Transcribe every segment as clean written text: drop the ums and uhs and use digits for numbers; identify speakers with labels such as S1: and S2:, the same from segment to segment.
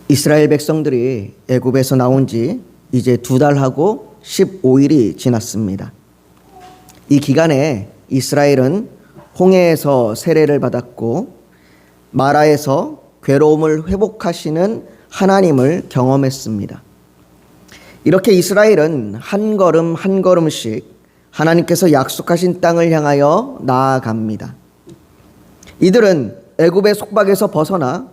S1: 이스라엘 백성들이 애굽에서 나온 지 이제 2달하고 15일이 지났습니다. 이 기간에 이스라엘은 홍해에서 세례를 받았고 마라에서 괴로움을 회복하시는 하나님을 경험했습니다. 이렇게 이스라엘은 한 걸음 한 걸음씩 하나님께서 약속하신 땅을 향하여 나아갑니다. 이들은 애굽의 속박에서 벗어나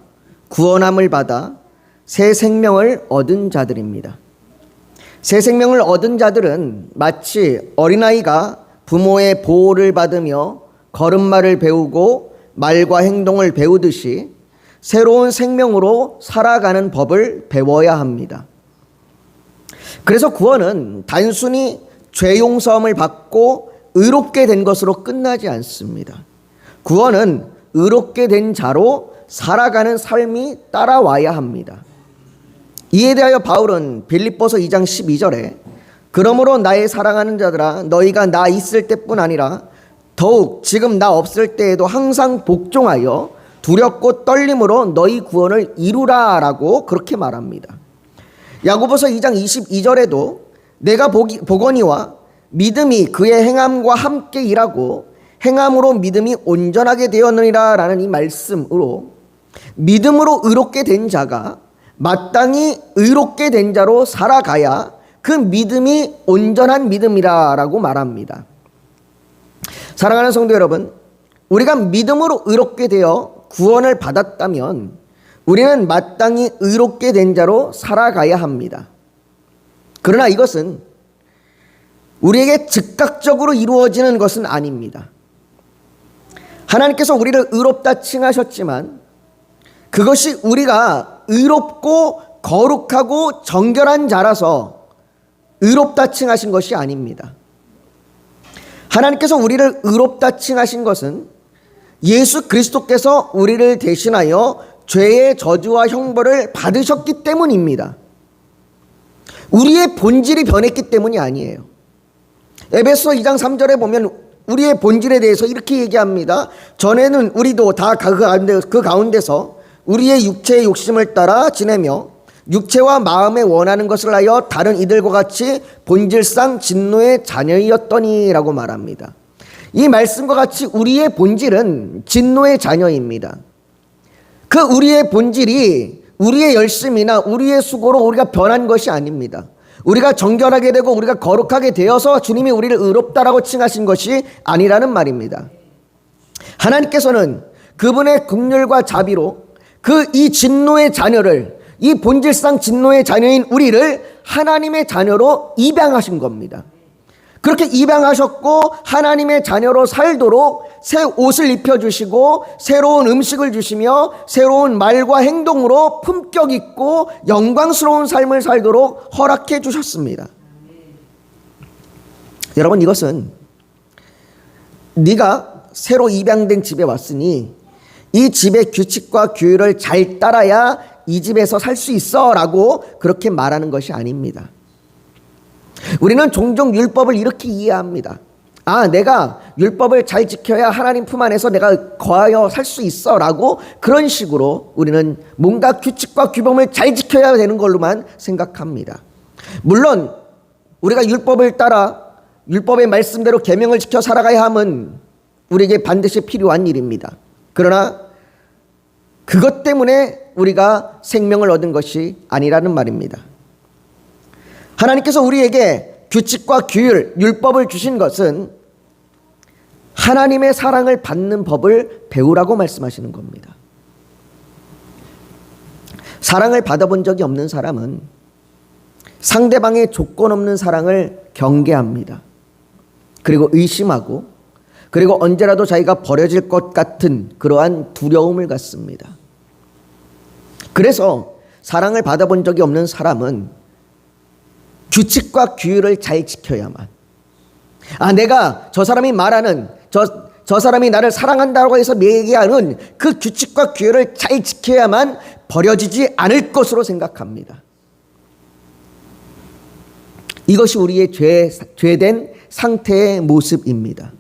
S1: 구원함을 받아 새 생명을 얻은 자들입니다. 새 생명을 얻은 자들은 마치 어린아이가 부모의 보호를 받으며 걸음마를 배우고 말과 행동을 배우듯이 새로운 생명으로 살아가는 법을 배워야 합니다. 그래서 구원은 단순히 죄 용서함을 받고 의롭게 된 것으로 끝나지 않습니다. 구원은 의롭게 된 자로 살아가는 삶이 따라와야 합니다. 이에 대하여 바울은 빌립보서 2장 12절에 그러므로 나의 사랑하는 자들아 너희가 나 있을 때뿐 아니라 더욱 지금 나 없을 때에도 항상 복종하여 두렵고 떨림으로 너희 구원을 이루라 라고 그렇게 말합니다. 야고보서 2장 22절에도 내가 보거니와 믿음이 그의 행함과 함께 일하고 행함으로 믿음이 온전하게 되었느니라 라는 이 말씀으로 믿음으로 의롭게 된 자가 마땅히 의롭게 된 자로 살아가야 그 믿음이 온전한 믿음이라 라고 말합니다. 사랑하는 성도 여러분, 우리가 믿음으로 의롭게 되어 구원을 받았다면 우리는 마땅히 의롭게 된 자로 살아가야 합니다. 그러나 이것은 우리에게 즉각적으로 이루어지는 것은 아닙니다. 하나님께서 우리를 의롭다 칭하셨지만 그것이 우리가 의롭고 거룩하고 정결한 자라서 의롭다 칭하신 것이 아닙니다. 하나님께서 우리를 의롭다 칭하신 것은 예수 그리스도께서 우리를 대신하여 죄의 저주와 형벌을 받으셨기 때문입니다. 우리의 본질이 변했기 때문이 아니에요. 에베소 2장 3절에 보면 우리의 본질에 대해서 이렇게 얘기합니다. 전에는 우리도 다 그 가운데서 우리의 육체의 욕심을 따라 지내며 육체와 마음에 원하는 것을 하여 다른 이들과 같이 본질상 진노의 자녀이었더니 라고 말합니다. 이 말씀과 같이 우리의 본질은 진노의 자녀입니다. 그 우리의 본질이 우리의 열심이나 우리의 수고로 우리가 변한 것이 아닙니다. 우리가 정결하게 되고 우리가 거룩하게 되어서 주님이 우리를 의롭다라고 칭하신 것이 아니라는 말입니다. 하나님께서는 그분의 긍휼과 자비로 이 진노의 자녀를, 이 본질상 진노의 자녀인 우리를 하나님의 자녀로 입양하신 겁니다. 그렇게 입양하셨고 하나님의 자녀로 살도록 새 옷을 입혀주시고 새로운 음식을 주시며 새로운 말과 행동으로 품격 있고 영광스러운 삶을 살도록 허락해 주셨습니다. 여러분, 이것은 네가 새로 입양된 집에 왔으니 이 집의 규칙과 규율을 잘 따라야 이 집에서 살 수 있어 라고 그렇게 말하는 것이 아닙니다. 우리는 종종 율법을 이렇게 이해합니다. 내가 율법을 잘 지켜야 하나님 품 안에서 내가 거하여 살 수 있어 라고 그런 식으로 우리는 뭔가 규칙과 규범을 잘 지켜야 되는 걸로만 생각합니다. 물론 우리가 율법을 따라 율법의 말씀대로 계명을 지켜 살아가야 함은 우리에게 반드시 필요한 일입니다. 그러나 그것 때문에 우리가 생명을 얻은 것이 아니라는 말입니다. 하나님께서 우리에게 규칙과 규율, 율법을 주신 것은 하나님의 사랑을 받는 법을 배우라고 말씀하시는 겁니다. 사랑을 받아본 적이 없는 사람은 상대방의 조건 없는 사랑을 경계합니다. 그리고 의심하고 그리고 언제라도 자기가 버려질 것 같은 그러한 두려움을 갖습니다. 그래서 사랑을 받아본 적이 없는 사람은 규칙과 규율을 잘 지켜야만, 내가 저 사람이 말하는 저 사람이 나를 사랑한다고 해서 얘기하는 그 규칙과 규율을 잘 지켜야만 버려지지 않을 것으로 생각합니다. 이것이 우리의 죄된 상태의 모습입니다.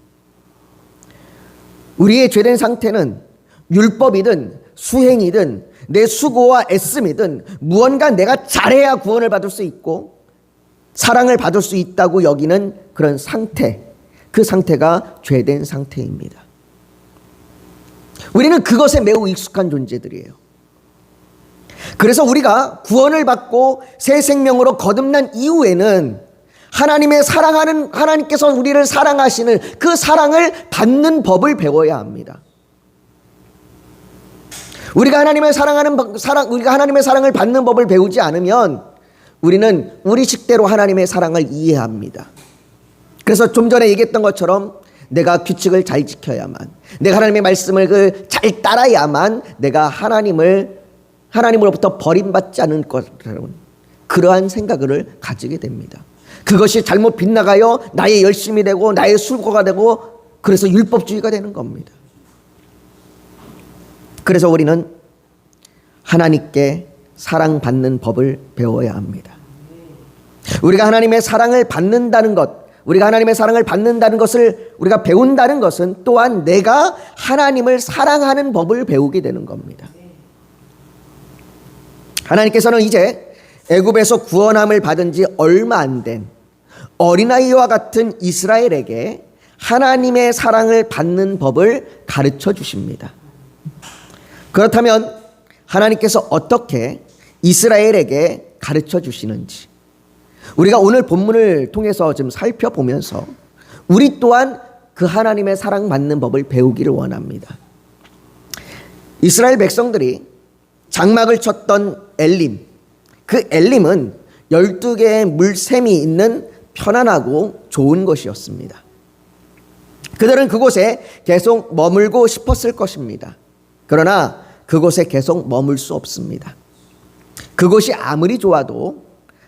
S1: 우리의 죄된 상태는 율법이든 수행이든 내 수고와 애씀이든 무언가 내가 잘해야 구원을 받을 수 있고 사랑을 받을 수 있다고 여기는 그런 상태, 그 상태가 죄된 상태입니다. 우리는 그것에 매우 익숙한 존재들이에요. 그래서 우리가 구원을 받고 새 생명으로 거듭난 이후에는 하나님께서 우리를 사랑하시는 그 사랑을 받는 법을 배워야 합니다. 우리가 하나님의 사랑을 받는 법을 배우지 않으면 우리는 우리 식대로 하나님의 사랑을 이해합니다. 그래서 좀 전에 얘기했던 것처럼 내가 규칙을 잘 지켜야만, 내가 하나님의 말씀을 잘 따라야만 내가 하나님으로부터 버림받지 않을 것이라는 그러한 생각을 가지게 됩니다. 그것이 잘못 빗나가요 나의 열심이 되고 나의 수고가 되고 그래서 율법주의가 되는 겁니다. 그래서 우리는 하나님께 사랑받는 법을 배워야 합니다. 우리가 하나님의 사랑을 받는다는 것, 우리가 하나님의 사랑을 받는다는 것을 우리가 배운다는 것은 또한 내가 하나님을 사랑하는 법을 배우게 되는 겁니다. 하나님께서는 이제 애굽에서 구원함을 받은 지 얼마 안 된 어린아이와 같은 이스라엘에게 하나님의 사랑을 받는 법을 가르쳐 주십니다. 그렇다면 하나님께서 어떻게 이스라엘에게 가르쳐 주시는지 우리가 오늘 본문을 통해서 좀 살펴보면서 우리 또한 그 하나님의 사랑받는 법을 배우기를 원합니다. 이스라엘 백성들이 장막을 쳤던 엘림, 그 엘림은 12개의 물샘이 있는 편안하고 좋은 곳이었습니다. 그들은 그곳에 계속 머물고 싶었을 것입니다. 그러나 그곳에 계속 머물 수 없습니다. 그곳이 아무리 좋아도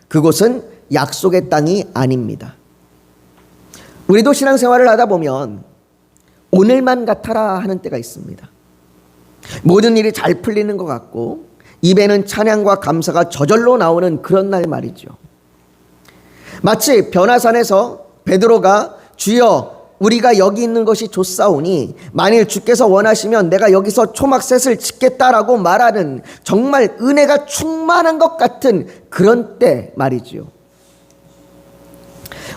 S1: 그곳은 약속의 땅이 아닙니다. 우리도 신앙생활을 하다 보면 오늘만 같아라 하는 때가 있습니다. 모든 일이 잘 풀리는 것 같고 입에는 찬양과 감사가 저절로 나오는 그런 날 말이죠. 마치 변화산에서 베드로가 주여 우리가 여기 있는 것이 좋사오니 만일 주께서 원하시면 내가 여기서 초막셋을 짓겠다라고 말하는 정말 은혜가 충만한 것 같은 그런 때 말이죠.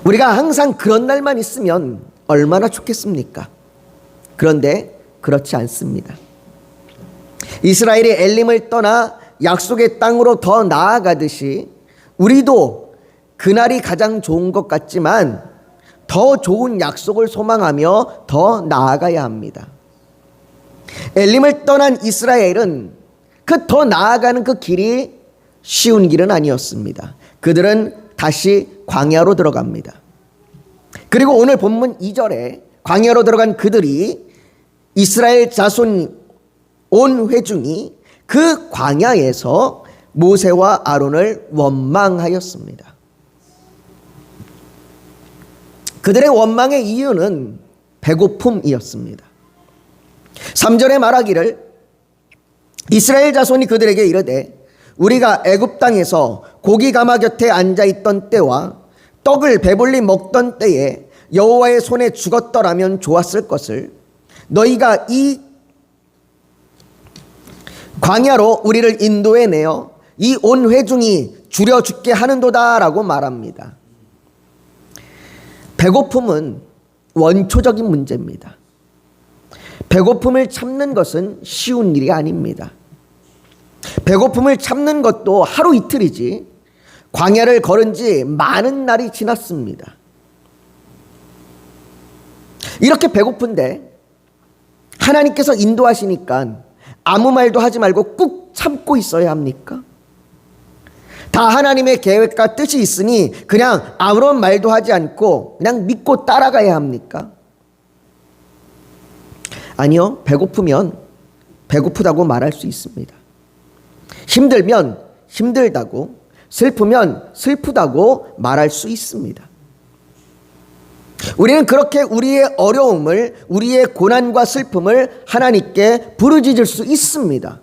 S1: 우리가 항상 그런 날만 있으면 얼마나 좋겠습니까? 그런데 그렇지 않습니다. 이스라엘이 엘림을 떠나 약속의 땅으로 더 나아가듯이 우리도 그날이 가장 좋은 것 같지만 더 좋은 약속을 소망하며 더 나아가야 합니다. 엘림을 떠난 이스라엘은 그 더 나아가는 그 길이 쉬운 길은 아니었습니다. 그들은 다시 광야로 들어갑니다. 그리고 오늘 본문 2절에 광야로 들어간 그들이 이스라엘 자손 온 회중이 그 광야에서 모세와 아론을 원망하였습니다. 그들의 원망의 이유는 배고픔이었습니다. 3절에 말하기를 이스라엘 자손이 그들에게 이르되 우리가 애굽 땅에서 고기 가마 곁에 앉아있던 때와 떡을 배불리 먹던 때에 여호와의 손에 죽었더라면 좋았을 것을 너희가 이 광야로 우리를 인도해내어 이 온 회중이 줄여 죽게 하는도다라고 말합니다. 배고픔은 원초적인 문제입니다. 배고픔을 참는 것은 쉬운 일이 아닙니다. 배고픔을 참는 것도 하루 이틀이지 광야를 걸은 지 많은 날이 지났습니다. 이렇게 배고픈데 하나님께서 인도하시니까 아무 말도 하지 말고 꾹 참고 있어야 합니까? 다 하나님의 계획과 뜻이 있으니 그냥 아무런 말도 하지 않고 그냥 믿고 따라가야 합니까? 아니요. 배고프면 배고프다고 말할 수 있습니다. 힘들면 힘들다고, 슬프면 슬프다고 말할 수 있습니다. 우리는 그렇게 우리의 어려움을, 우리의 고난과 슬픔을 하나님께 부르짖을 수 있습니다.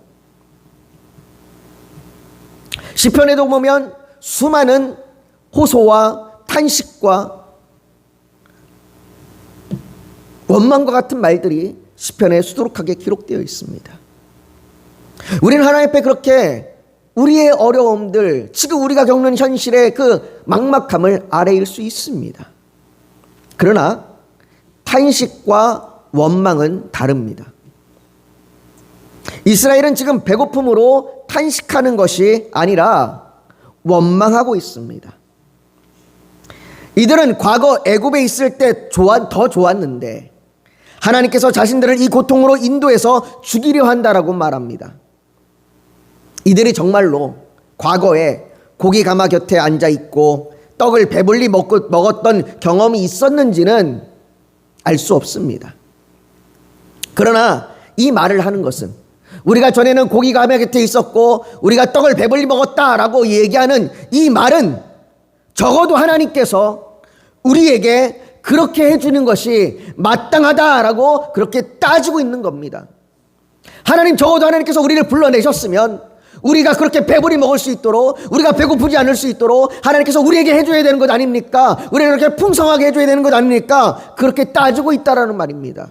S1: 시편에도 보면 수많은 호소와 탄식과 원망과 같은 말들이 시편에 수두룩하게 기록되어 있습니다. 우리는 하나님 앞에 그렇게 우리의 어려움들, 지금 우리가 겪는 현실의 그 막막함을 아뢰일 수 있습니다. 그러나 탄식과 원망은 다릅니다. 이스라엘은 지금 배고픔으로 탄식하는 것이 아니라 원망하고 있습니다. 이들은 과거 애굽에 있을 때 더 좋았는데 하나님께서 자신들을 이 고통으로 인도해서 죽이려 한다라고 말합니다. 이들이 정말로 과거에 고기 가마 곁에 앉아 있고 떡을 배불리 먹었던 경험이 있었는지는 알 수 없습니다. 그러나 이 말을 하는 것은 우리가 전에는 고기 가마 곁에 있었고 우리가 떡을 배불리 먹었다라고 얘기하는 이 말은 적어도 하나님께서 우리에게 그렇게 해주는 것이 마땅하다라고 그렇게 따지고 있는 겁니다. 적어도 하나님께서 우리를 불러내셨으면 우리가 그렇게 배불리 먹을 수 있도록, 우리가 배고프지 않을 수 있도록 하나님께서 우리에게 해줘야 되는 것 아닙니까? 우리를 그렇게 풍성하게 해줘야 되는 것 아닙니까? 그렇게 따지고 있다라는 말입니다.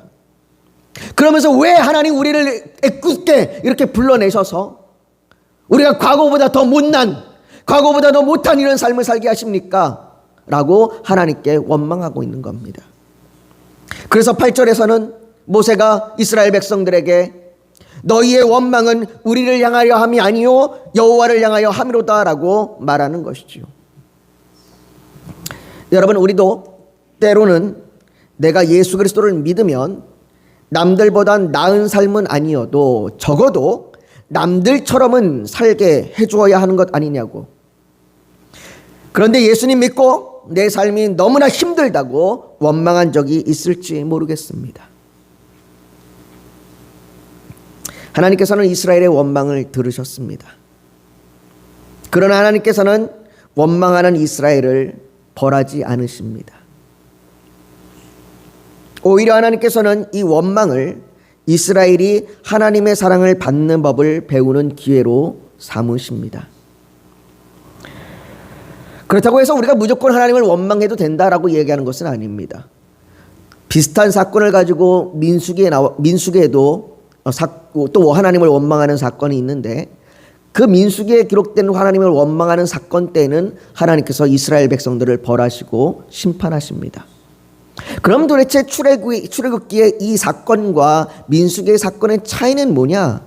S1: 그러면서 왜 하나님 우리를 애꿎게 이렇게 불러내셔서 우리가 과거보다 더 못난, 과거보다 더 못한 이런 삶을 살게 하십니까? 라고 하나님께 원망하고 있는 겁니다. 그래서 8절에서는 모세가 이스라엘 백성들에게 너희의 원망은 우리를 향하여 함이 아니요 여호와를 향하여 함이로다라고 말하는 것이지요. 여러분, 우리도 때로는 내가 예수 그리스도를 믿으면 남들보단 나은 삶은 아니어도 적어도 남들처럼은 살게 해주어야 하는 것 아니냐고. 그런데 예수님 믿고 내 삶이 너무나 힘들다고 원망한 적이 있을지 모르겠습니다. 하나님께서는 이스라엘의 원망을 들으셨습니다. 그러나 하나님께서는 원망하는 이스라엘을 벌하지 않으십니다. 오히려 하나님께서는 이 원망을 이스라엘이 하나님의 사랑을 받는 법을 배우는 기회로 삼으십니다. 그렇다고 해서 우리가 무조건 하나님을 원망해도 된다라고 얘기하는 것은 아닙니다. 비슷한 사건을 가지고 민수기에도 또 하나님을 원망하는 사건이 있는데 그 민수기에 기록된 하나님을 원망하는 사건 때는 하나님께서 이스라엘 백성들을 벌하시고 심판하십니다. 그럼 도대체 출애굽기의 이 사건과 민수기의 사건의 차이는 뭐냐?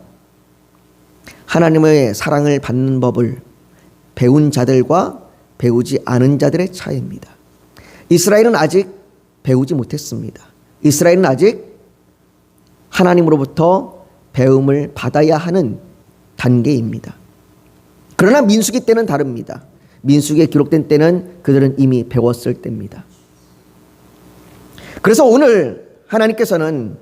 S1: 하나님의 사랑을 받는 법을 배운 자들과 배우지 않은 자들의 차이입니다. 이스라엘은 아직 배우지 못했습니다. 이스라엘은 아직 하나님으로부터 배움을 받아야 하는 단계입니다. 그러나 민수기 때는 다릅니다. 민수기에 기록된 때는 그들은 이미 배웠을 때입니다. 그래서 오늘 하나님께서는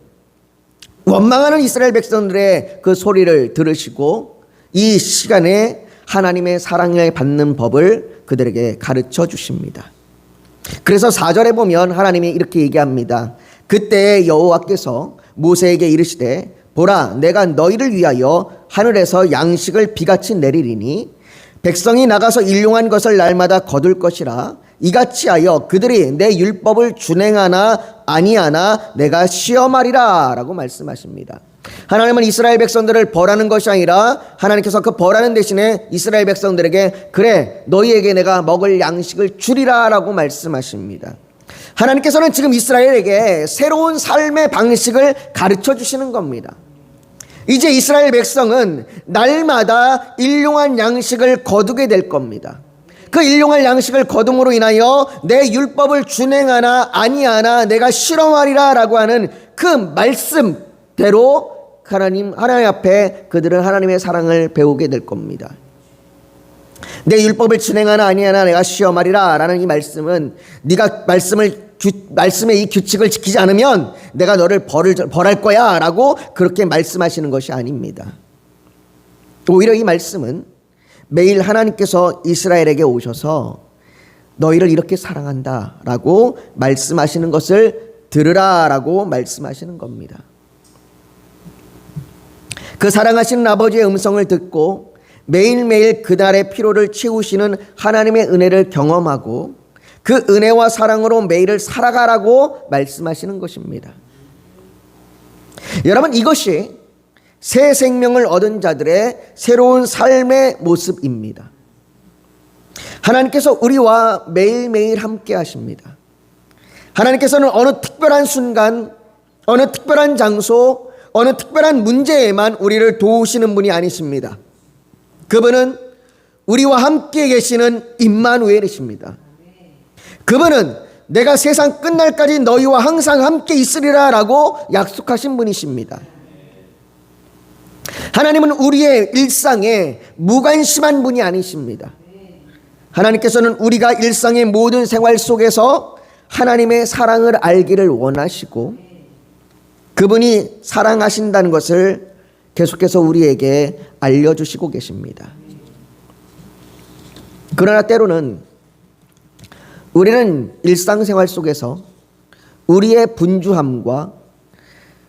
S1: 원망하는 이스라엘 백성들의 그 소리를 들으시고 이 시간에 하나님의 사랑을 받는 법을 그들에게 가르쳐 주십니다. 그래서 4절에 보면 하나님이 이렇게 얘기합니다. 그때 여호와께서 모세에게 이르시되 보라, 내가 너희를 위하여 하늘에서 양식을 비같이 내리리니 백성이 나가서 일용한 것을 날마다 거둘 것이라. 이같이 하여 그들이 내 율법을 준행하나 아니하나 내가 시험하리라 라고 말씀하십니다. 하나님은 이스라엘 백성들을 벌하는 것이 아니라 하나님께서 그 벌하는 대신에 이스라엘 백성들에게 그래 너희에게 내가 먹을 양식을 주리라 라고 말씀하십니다. 하나님께서는 지금 이스라엘에게 새로운 삶의 방식을 가르쳐 주시는 겁니다. 이제 이스라엘 백성은 날마다 일용한 양식을 거두게 될 겁니다. 그 일용할 양식을 거둠으로 인하여 내 율법을 준행하나 아니하나 내가 실험하리라 라고 하는 그 말씀대로 하나님 앞에 그들은 하나님의 사랑을 배우게 될 겁니다. 내 율법을 준행하나 아니하나 내가 시험하리라 라는 이 말씀은 네가 말씀의 이 규칙을 지키지 않으면 내가 너를 벌할 거야 라고 그렇게 말씀하시는 것이 아닙니다. 오히려 이 말씀은 매일 하나님께서 이스라엘에게 오셔서 너희를 이렇게 사랑한다 라고 말씀하시는 것을 들으라 라고 말씀하시는 겁니다. 그 사랑하시는 아버지의 음성을 듣고 매일매일 그날의 피로를 채우시는 하나님의 은혜를 경험하고 그 은혜와 사랑으로 매일을 살아가라고 말씀하시는 것입니다. 여러분, 이것이 새 생명을 얻은 자들의 새로운 삶의 모습입니다. 하나님께서 우리와 매일매일 함께 하십니다. 하나님께서는 어느 특별한 순간, 어느 특별한 장소, 어느 특별한 문제에만 우리를 도우시는 분이 아니십니다. 그분은 우리와 함께 계시는 임마누엘이십니다. 그분은 내가 세상 끝날까지 너희와 항상 함께 있으리라 라고 약속하신 분이십니다. 하나님은 우리의 일상에 무관심한 분이 아니십니다. 하나님께서는 우리가 일상의 모든 생활 속에서 하나님의 사랑을 알기를 원하시고 그분이 사랑하신다는 것을 계속해서 우리에게 알려주시고 계십니다. 그러나 때로는 우리는 일상생활 속에서 우리의 분주함과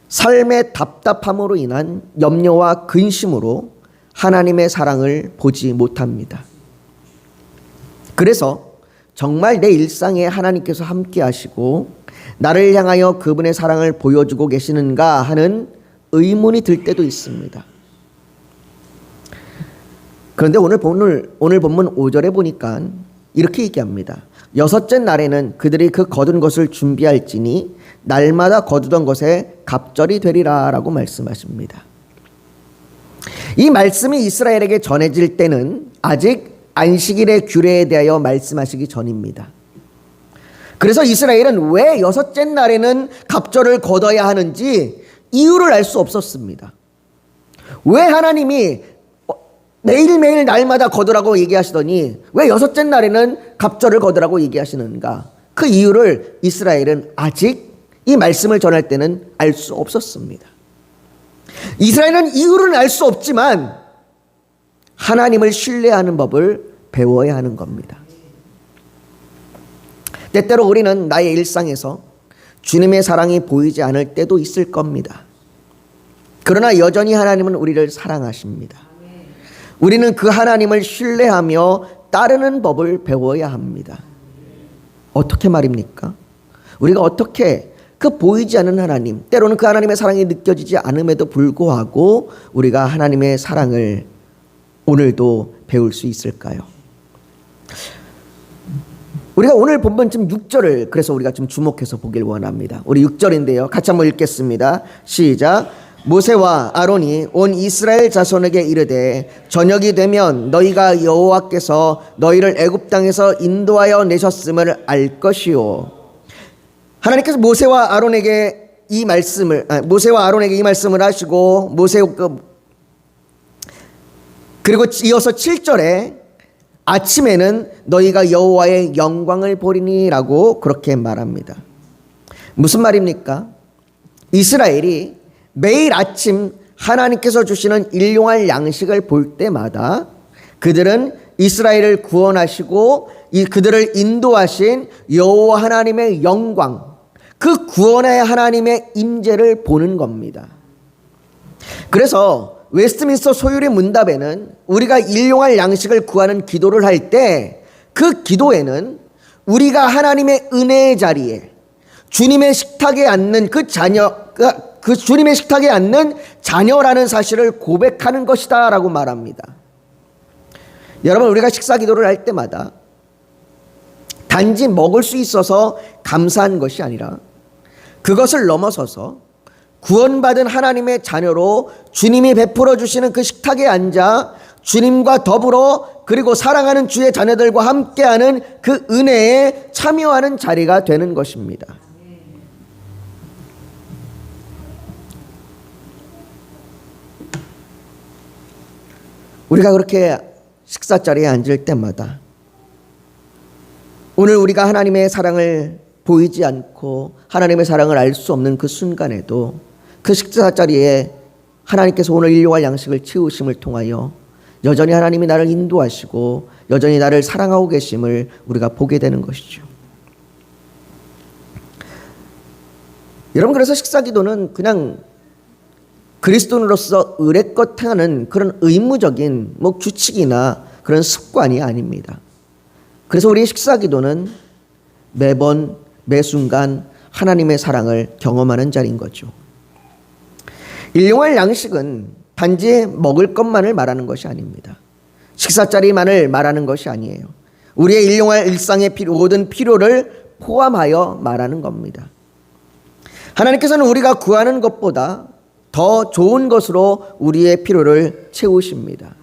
S1: 삶의 답답함으로 인한 염려와 근심으로 하나님의 사랑을 보지 못합니다. 그래서 정말 내 일상에 하나님께서 함께 하시고 나를 향하여 그분의 사랑을 보여주고 계시는가 하는 의문이 들 때도 있습니다. 그런데 오늘 본문 5절에 보니까 이렇게 얘기합니다. 여섯째 날에는 그들이 그 거둔 것을 준비할지니 날마다 거두던 것에 갑절이 되리라 라고 말씀하십니다. 이 말씀이 이스라엘에게 전해질 때는 아직 안식일의 규례에 대하여 말씀하시기 전입니다. 그래서 이스라엘은 왜 여섯째 날에는 갑절을 거둬야 하는지 이유를 알 수 없었습니다. 왜 하나님이 매일매일 날마다 거두라고 얘기하시더니 왜 여섯째 날에는 갑절을 거두라고 얘기하시는가? 그 이유를 이스라엘은 아직 이 말씀을 전할 때는 알 수 없었습니다. 이스라엘은 이유는 알 수 없지만 하나님을 신뢰하는 법을 배워야 하는 겁니다. 때때로 우리는 나의 일상에서 주님의 사랑이 보이지 않을 때도 있을 겁니다. 그러나 여전히 하나님은 우리를 사랑하십니다. 우리는 그 하나님을 신뢰하며 따르는 법을 배워야 합니다. 어떻게 말입니까? 우리가 어떻게 그 보이지 않는 하나님, 때로는 그 하나님의 사랑이 느껴지지 않음에도 불구하고 우리가 하나님의 사랑을 오늘도 배울 수 있을까요? 우리가 오늘 본문 지금 6절을 그래서 우리가 좀 주목해서 보길 원합니다. 우리 6절인데요. 같이 한번 읽겠습니다. 시작. 모세와 아론이 온 이스라엘 자손에게 이르되 저녁이 되면 너희가 여호와께서 너희를 애굽 땅에서 인도하여 내셨음을 알 것이요. 하나님께서 모세와 아론에게 이 말씀을 하시고 그리고 이어서 7절에 아침에는 너희가 여호와의 영광을 보리니라고 그렇게 말합니다. 무슨 말입니까? 이스라엘이 매일 아침 하나님께서 주시는 일용할 양식을 볼 때마다 그들은 이스라엘을 구원하시고 그들을 인도하신 여호와 하나님의 영광, 그 구원의 하나님의 임재를 보는 겁니다. 그래서 웨스트민스터 소율의 문답에는 우리가 일용할 양식을 구하는 기도를 할 때 그 기도에는 우리가 하나님의 은혜의 자리에 주님의 식탁에 앉는 그 주님의 식탁에 앉는 자녀라는 사실을 고백하는 것이다 라고 말합니다. 여러분, 우리가 식사 기도를 할 때마다 단지 먹을 수 있어서 감사한 것이 아니라 그것을 넘어서서 구원받은 하나님의 자녀로 주님이 베풀어 주시는 그 식탁에 앉아 주님과 더불어 그리고 사랑하는 주의 자녀들과 함께하는 그 은혜에 참여하는 자리가 되는 것입니다. 우리가 그렇게 식사 자리에 앉을 때마다 오늘 우리가 하나님의 사랑을 보이지 않고 하나님의 사랑을 알 수 없는 그 순간에도 그 식사 자리에 하나님께서 오늘 일용할 양식을 채우심을 통하여 여전히 하나님이 나를 인도하시고 여전히 나를 사랑하고 계심을 우리가 보게 되는 것이죠. 여러분, 그래서 식사 기도는 그냥 그리스도인으로서 의례껏 행하는 그런 의무적인 규칙이나 그런 습관이 아닙니다. 그래서 우리의 식사 기도는 매번 매 순간 하나님의 사랑을 경험하는 자리인 거죠. 일용할 양식은 단지 먹을 것만을 말하는 것이 아닙니다. 식사자리만을 말하는 것이 아니에요. 우리의 일용할 일상의 모든 필요를 포함하여 말하는 겁니다. 하나님께서는 우리가 구하는 것보다 더 좋은 것으로 우리의 필요를 채우십니다.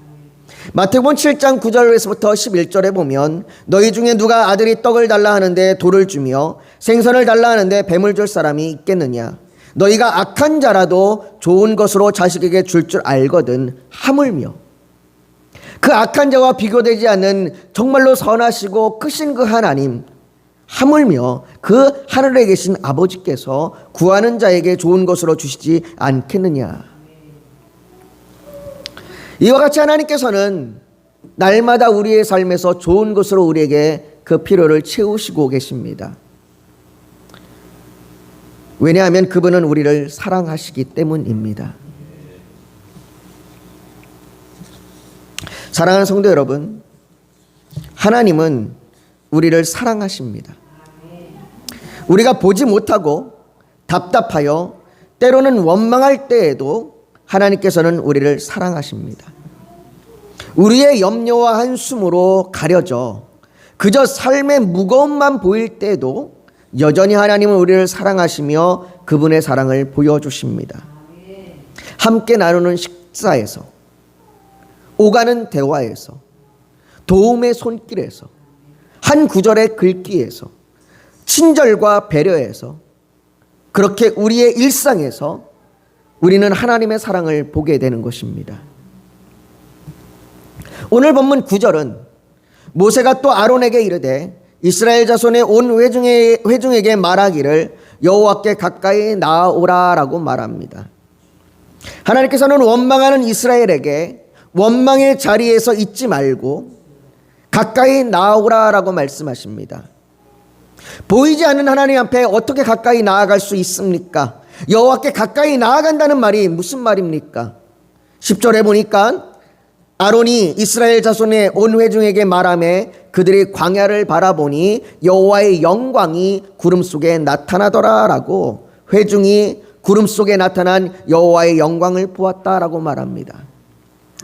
S1: 마태복음 7장 9절에서부터 11절에 보면 너희 중에 누가 아들이 떡을 달라 하는데 돌을 주며 생선을 달라 하는데 뱀을 줄 사람이 있겠느냐. 너희가 악한 자라도 좋은 것으로 자식에게 줄 알거든. 하물며 그 악한 자와 비교되지 않는 정말로 선하시고 크신 그 하나님, 하물며 그 하늘에 계신 아버지께서 구하는 자에게 좋은 것으로 주시지 않겠느냐. 이와 같이 하나님께서는 날마다 우리의 삶에서 좋은 것으로 우리에게 그 필요를 채우시고 계십니다. 왜냐하면 그분은 우리를 사랑하시기 때문입니다. 사랑하는 성도 여러분, 하나님은 우리를 사랑하십니다. 우리가 보지 못하고 답답하여 때로는 원망할 때에도 하나님께서는 우리를 사랑하십니다. 우리의 염려와 한숨으로 가려져 그저 삶의 무거움만 보일 때에도 여전히 하나님은 우리를 사랑하시며 그분의 사랑을 보여주십니다. 함께 나누는 식사에서, 오가는 대화에서, 도움의 손길에서, 한 구절의 글귀에서, 친절과 배려에서, 그렇게 우리의 일상에서 우리는 하나님의 사랑을 보게 되는 것입니다. 오늘 본문 9절은 모세가 또 아론에게 이르되 이스라엘 자손의 온 회중에게 말하기를 여호와께 가까이 나아오라라고 말합니다. 하나님께서는 원망하는 이스라엘에게 원망의 자리에서 있지 말고 가까이 나아오라라고 말씀하십니다. 보이지 않는 하나님 앞에 어떻게 가까이 나아갈 수 있습니까? 여호와께 가까이 나아간다는 말이 무슨 말입니까? 10절에 보니까 아론이 이스라엘 자손의 온 회중에게 말하며 그들이 광야를 바라보니 여호와의 영광이 구름 속에 나타나더라라고, 회중이 구름 속에 나타난 여호와의 영광을 보았다라고 말합니다.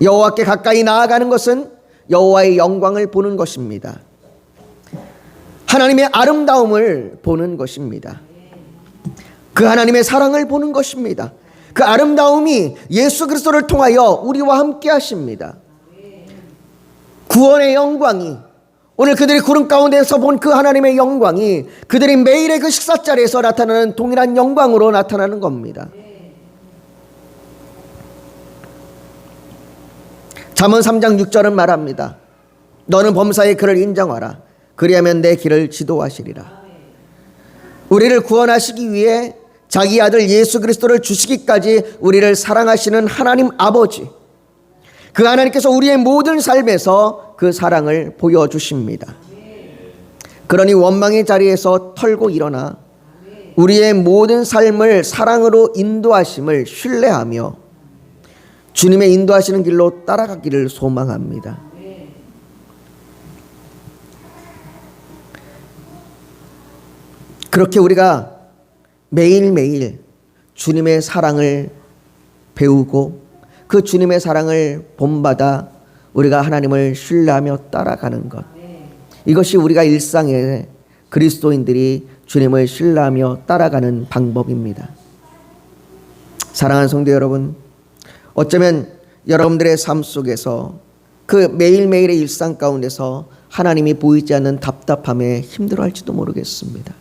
S1: 여호와께 가까이 나아가는 것은 여호와의 영광을 보는 것입니다. 하나님의 아름다움을 보는 것입니다. 그 하나님의 사랑을 보는 것입니다. 그 아름다움이 예수 그리스도를 통하여 우리와 함께 하십니다. 구원의 영광이, 오늘 그들이 구름 가운데서 본 그 하나님의 영광이 그들이 매일의 그 식사자리에서 나타나는 동일한 영광으로 나타나는 겁니다. 잠언 3장 6절은 말합니다. 너는 범사의 그를 인정하라. 그리하면 내 길을 지도하시리라. 우리를 구원하시기 위해 자기 아들 예수 그리스도를 주시기까지 우리를 사랑하시는 하나님 아버지, 그 하나님께서 우리의 모든 삶에서 그 사랑을 보여주십니다. 그러니 원망의 자리에서 털고 일어나 우리의 모든 삶을 사랑으로 인도하심을 신뢰하며 주님의 인도하시는 길로 따라가기를 소망합니다. 그렇게 우리가 매일매일 주님의 사랑을 배우고 그 주님의 사랑을 본받아 우리가 하나님을 신뢰하며 따라가는 것, 이것이 우리가 일상에 그리스도인들이 주님을 신뢰하며 따라가는 방법입니다. 사랑하는 성도 여러분, 어쩌면 여러분들의 삶 속에서 그 매일매일의 일상 가운데서 하나님이 보이지 않는 답답함에 힘들어할지도 모르겠습니다.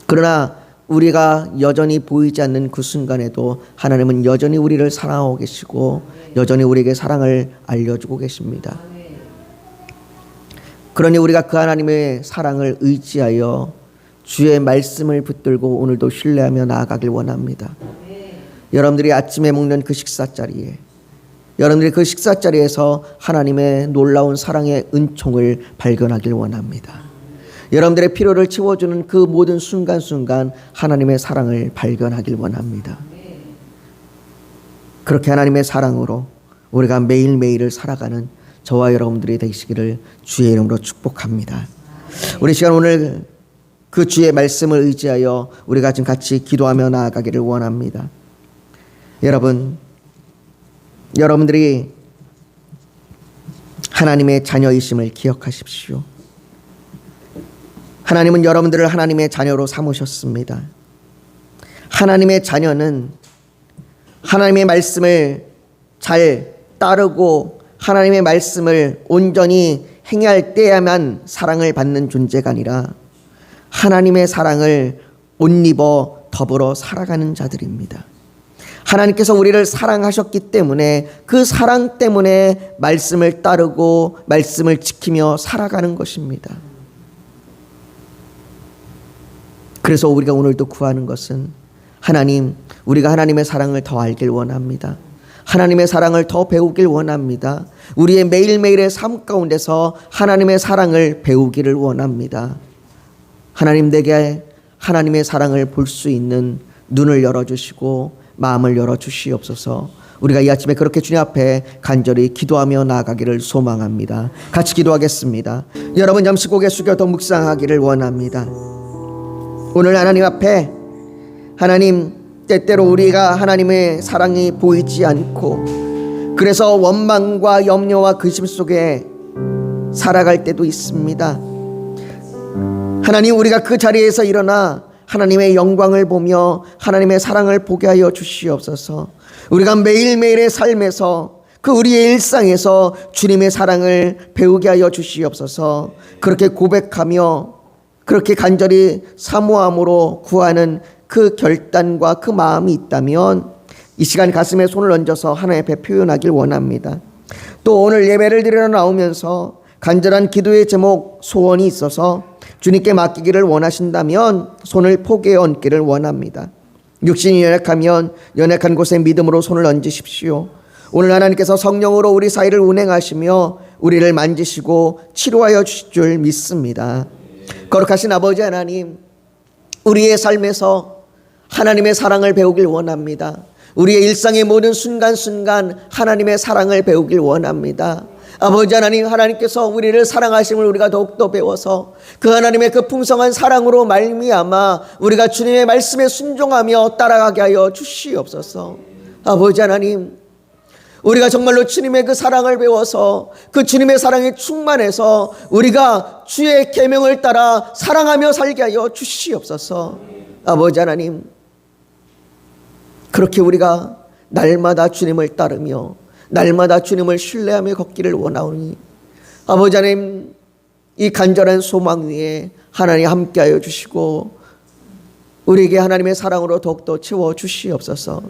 S1: 그러나 우리가 여전히 보이지 않는 그 순간에도 하나님은 여전히 우리를 사랑하고 계시고 여전히 우리에게 사랑을 알려주고 계십니다. 그러니 우리가 그 하나님의 사랑을 의지하여 주의 말씀을 붙들고 오늘도 신뢰하며 나아가길 원합니다. 여러분들이 아침에 먹는 그 식사자리에, 여러분들이 그 식사자리에서 하나님의 놀라운 사랑의 은총을 발견하길 원합니다. 여러분들의 필요를 채워주는 그 모든 순간순간 하나님의 사랑을 발견하길 원합니다. 그렇게 하나님의 사랑으로 우리가 매일매일을 살아가는 저와 여러분들이 되시기를 주의 이름으로 축복합니다. 우리 시간 오늘 그 주의 말씀을 의지하여 우리가 지금 같이 기도하며 나아가기를 원합니다. 여러분들이 하나님의 자녀이심을 기억하십시오. 하나님은 여러분들을 하나님의 자녀로 삼으셨습니다. 하나님의 자녀는 하나님의 말씀을 잘 따르고 하나님의 말씀을 온전히 행할 때야만 사랑을 받는 존재가 아니라 하나님의 사랑을 옷 입어 더불어 살아가는 자들입니다. 하나님께서 우리를 사랑하셨기 때문에 그 사랑 때문에 말씀을 따르고 말씀을 지키며 살아가는 것입니다. 그래서 우리가 오늘도 구하는 것은 하나님, 우리가 하나님의 사랑을 더 알길 원합니다. 하나님의 사랑을 더 배우길 원합니다. 우리의 매일매일의 삶 가운데서 하나님의 사랑을 배우기를 원합니다. 하나님, 내게 하나님의 사랑을 볼 수 있는 눈을 열어주시고 마음을 열어주시옵소서. 우리가 이 아침에 그렇게 주님 앞에 간절히 기도하며 나아가기를 소망합니다. 같이 기도하겠습니다. 여러분 잠시 고개 숙여 더 묵상하기를 원합니다. 오늘 하나님 앞에, 하나님, 때때로 우리가 하나님의 사랑이 보이지 않고 그래서 원망과 염려와 근심 속에 살아갈 때도 있습니다. 하나님, 우리가 그 자리에서 일어나 하나님의 영광을 보며 하나님의 사랑을 보게 하여 주시옵소서. 우리가 매일매일의 삶에서 그 우리의 일상에서 주님의 사랑을 배우게 하여 주시옵소서. 그렇게 고백하며 그렇게 간절히 사모함으로 구하는 그 결단과 그 마음이 있다면 이 시간 가슴에 손을 얹어서 하나님 앞에 표현하길 원합니다. 또 오늘 예배를 드리러 나오면서 간절한 기도의 제목, 소원이 있어서 주님께 맡기기를 원하신다면 손을 포개에 얹기를 원합니다. 육신이 연약하면 연약한 곳에 믿음으로 손을 얹으십시오. 오늘 하나님께서 성령으로 우리 사이를 운행하시며 우리를 만지시고 치료하여 주실 줄 믿습니다. 거룩하신 아버지 하나님, 우리의 삶에서 하나님의 사랑을 배우길 원합니다. 우리의 일상의 모든 순간순간 하나님의 사랑을 배우길 원합니다. 아버지 하나님, 하나님께서 우리를 사랑하심을 우리가 더욱더 배워서 그 하나님의 그 풍성한 사랑으로 말미암아 우리가 주님의 말씀에 순종하며 따라가게 하여 주시옵소서. 아버지 하나님, 우리가 정말로 주님의 그 사랑을 배워서 그 주님의 사랑에 충만해서 우리가 주의 계명을 따라 사랑하며 살게 하여 주시옵소서. 아버지 하나님, 그렇게 우리가 날마다 주님을 따르며 날마다 주님을 신뢰하며 걷기를 원하오니 아버지 하나님, 이 간절한 소망 위에 하나님 함께하여 주시고 우리에게 하나님의 사랑으로 더욱더 채워 주시옵소서.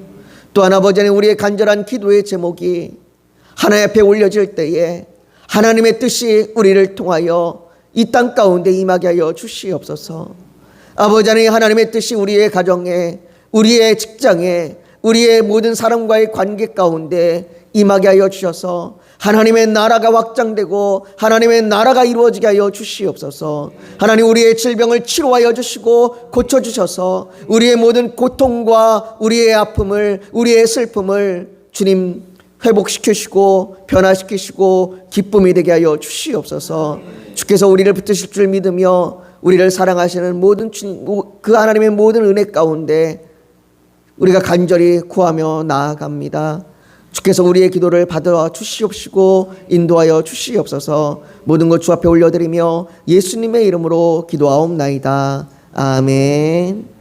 S1: 또한 아버지 하나님, 우리의 간절한 기도의 제목이 하나님 앞에 올려질 때에 하나님의 뜻이 우리를 통하여 이 땅 가운데 임하게 하여 주시옵소서. 아버지 하나님, 하나님의 뜻이 우리의 가정에, 우리의 직장에, 우리의 모든 사람과의 관계 가운데 임하게 하여 주셔서 하나님의 나라가 확장되고 하나님의 나라가 이루어지게 하여 주시옵소서. 하나님, 우리의 질병을 치료하여 주시고 고쳐주셔서 우리의 모든 고통과 우리의 아픔을, 우리의 슬픔을 주님 회복시키시고 변화시키시고 기쁨이 되게 하여 주시옵소서. 주께서 우리를 붙드실 줄 믿으며 우리를 사랑하시는 모든 그 하나님의 모든 은혜 가운데 우리가 간절히 구하며 나아갑니다. 주께서 우리의 기도를 받아 주시옵시고 인도하여 주시옵소서. 모든 것 주 앞에 올려드리며 예수님의 이름으로 기도하옵나이다. 아멘.